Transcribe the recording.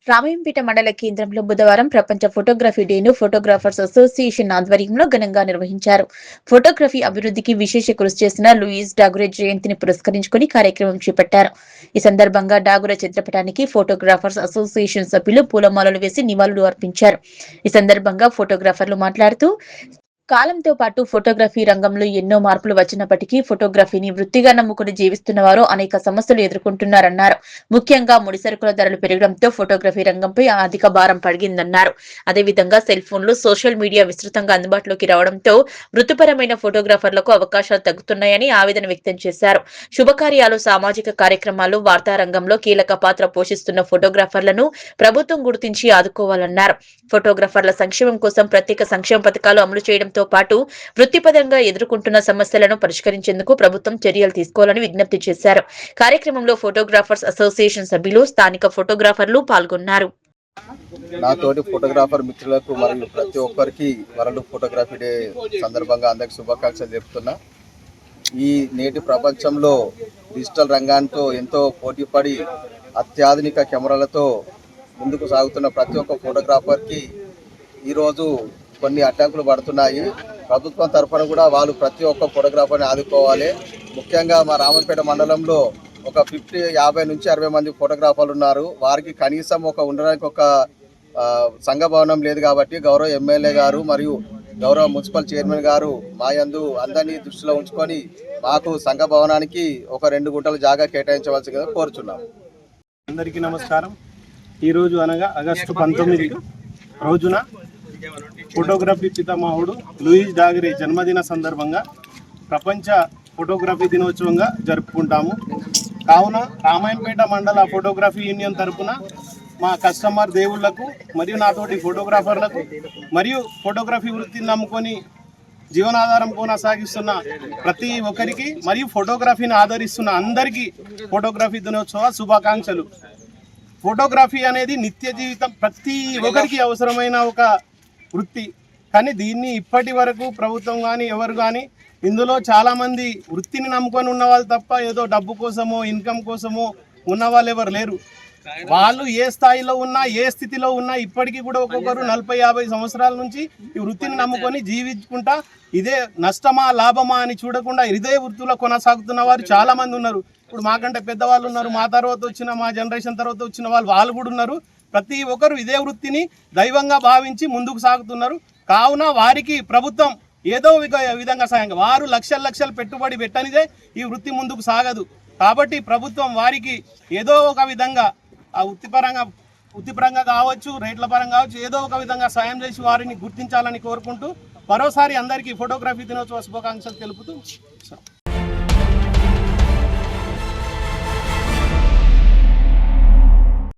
రామాయంపేట మండల కేంద్రంలో బుధవారం ప్రపంచ ఫోటోగ్రఫీ డేను ఫోటోగ్రాఫర్స్ అసోసియేషన్ ఆధ్వర్యంలో ఘనంగా నిర్వహించారు. ఫోటోగ్రఫీ అభివృద్ధికి విశేష కృషి చేసిన లూయిస్ డాగురే జయంతిని పురస్కరించుకుని కార్యక్రమం చేపట్టారు. ఈ సందర్భంగా డాగురే చిత్రపటానికి ఫోటోగ్రాఫర్స్ అసోసియేషన్ సభ్యులు పూలమాలలు వేసి నివాళులు అర్పించారు. ఈ సందర్భంగా ఫోటోగ్రాఫర్లు మాట్లాడుతూ కాలంతో పాటు ఫోటోగ్రఫీ రంగంలో ఎన్నో మార్పులు వచ్చినప్పటికీ ఫోటోగ్రఫీని వృత్తిగా నమ్ముకుని జీవిస్తున్న వారు అనేక సమస్యలు ఎదుర్కొంటున్నారన్నారు. ముఖ్యంగా ముడిసరుకుల ధరలు పెరగడంతో ఫోటోగ్రఫీ రంగంపై అధిక భారం పడిగిందన్నారు. అదేవిధంగా సెల్ ఫోన్లు, సోషల్ మీడియా విస్తృతంగా అందుబాటులోకి రావడంతో వృత్తిపరమైన ఫోటోగ్రాఫర్లకు అవకాశాలు తగ్గుతున్నాయని ఆవేదన వ్యక్తం చేశారు. శుభకార్యాలు, సామాజిక కార్యక్రమాలు, వార్తా రంగంలో కీలక పాత్ర పోషిస్తున్న ఫోటోగ్రాఫర్లను ప్రభుత్వం గుర్తించి ఆదుకోవాలన్నారు. ఫోటోగ్రాఫర్ల సంక్షేమం కోసం ప్రత్యేక సంక్షేమ పథకాలు అమలు చేయడంతో పాటు వృత్తిపరంగా ఎదుర్కొంటున్న సమస్యలను పరిష్కరించేందుకు ప్రభుత్వం చర్యలు తీసుకోవాలని విజ్ఞప్తి చేశారు. కార్యక్రమంలో ఫోటోగ్రాఫర్స్ అసోసియేషన్ సభ్యులు, స్థానిక ఫోటోగ్రాఫర్లు పాల్గొన్నారు. నాతోటి ఫోటోగ్రాఫర్ మిత్రులకు మరియు ప్రతి ఒక్కరికి వరల్డ్ ఫోటోగ్రఫీ డే సందర్భంగా అందరికి శుభాకాంక్షలు చెప్తున్నా. ఈ నేటి ప్రపంచంలో డిజిటల్ రంగంతో ఎంతో పోటీపడి అత్యాధునిక కెమెరాలతో ముందుకు సాగుతున్న ప్రతి ఒక్క ఫోటోగ్రాఫర్కి ఈరోజు కొన్ని అడ్డంకులు పడుతున్నాయి. ప్రభుత్వం తరఫున కూడా వాళ్ళు ప్రతి ఒక్క ఫోటోగ్రాఫర్ని ఆదుకోవాలి. ముఖ్యంగా మా రామంపేట మండలంలో ఒక 50 నుంచి 60 మంది ఫోటోగ్రాఫర్లు ఉన్నారు. వారికి కనీసం ఉండడానికి ఒక సంఘ భవనం లేదు కాబట్టి గౌరవ ఎమ్మెల్యే గారు మరియు గౌరవ మున్సిపల్ చైర్మన్ గారు మా యందు అందరినీ దృష్టిలో ఉంచుకొని మాకు సంఘ భవనానికి ఒక 2 గుంటల జాగా కేటాయించవలసిందిగా కోరుచున్నాం. అందరికీ నమస్కారం. ఈరోజు అనగా ఆగస్టు 19 రోజున ఫోటోగ్రఫీ పితామహుడు లూయిస్ డాగురే జన్మదిన సందర్భంగా ప్రపంచ ఫోటోగ్రఫీ దినోత్సవంగా జరుపుకుంటాము. కావున రామాయంపేట మండల ఫోటోగ్రఫీ యూనియన్ తరఫున మా కస్టమర్ దేవుళ్లకు మరియు నాతోటి ఫోటోగ్రాఫర్లకు మరియు ఫోటోగ్రఫీ వృత్తిని నమ్ముకొని జీవనాధారం కొనసాగిస్తున్న ప్రతి ఒక్కరికి మరియు ఫోటోగ్రఫీని ఆదరిస్తున్న అందరికీ ఫోటోగ్రఫీ దినోత్సవ శుభాకాంక్షలు. ఫోటోగ్రఫీ అనేది నిత్య జీవితం ప్రతి ఒక్కరికి అవసరమైన ఒక వృత్తి. కానీ దీన్ని ఇప్పటి వరకు ప్రభుత్వం కానీ ఎవరు కానీ ఇందులో చాలామంది వృత్తిని నమ్ముకొని ఉన్న వాళ్ళు తప్ప ఏదో డబ్బు కోసమో ఇన్కమ్ కోసమో ఉన్న వాళ్ళు ఎవరు లేరు. వాళ్ళు ఏ స్థాయిలో ఉన్నా ఏ స్థితిలో ఉన్నా ఇప్పటికీ కూడా ఒక్కొక్కరు 40-50 సంవత్సరాల నుంచి ఈ వృత్తిని నమ్ముకొని జీవించుకుంటా ఇదే నష్టమా లాభమా అని చూడకుండా ఇదే వృత్తిలో కొనసాగుతున్న వారు చాలామంది ఉన్నారు. ఇప్పుడు మాకంటే పెద్దవాళ్ళు ఉన్నారు, మా తర్వాత వచ్చిన మా జనరేషన్ తర్వాత వచ్చిన వాళ్ళు కూడా ఉన్నారు. ప్రతి ఒక్కరు ఇదే వృత్తిని దైవంగా భావించి ముందుకు సాగుతున్నారు. కావున వారికి ప్రభుత్వం ఏదో విధంగా సాయంగా వారు లక్షలు పెట్టుబడి పెట్టనిదే ఈ వృత్తి ముందుకు సాగదు. కాబట్టి ప్రభుత్వం వారికి ఏదో ఒక విధంగా ఆ వృత్తిపరంగా కావచ్చు, రేట్ల పరంగా కావచ్చు, ఏదో ఒక విధంగా సాయం చేసి వారిని గుర్తించాలని కోరుకుంటూ మరోసారి అందరికీ ఫోటోగ్రఫీ దినోత్సవ శుభాకాంక్షలు తెలుపుతూ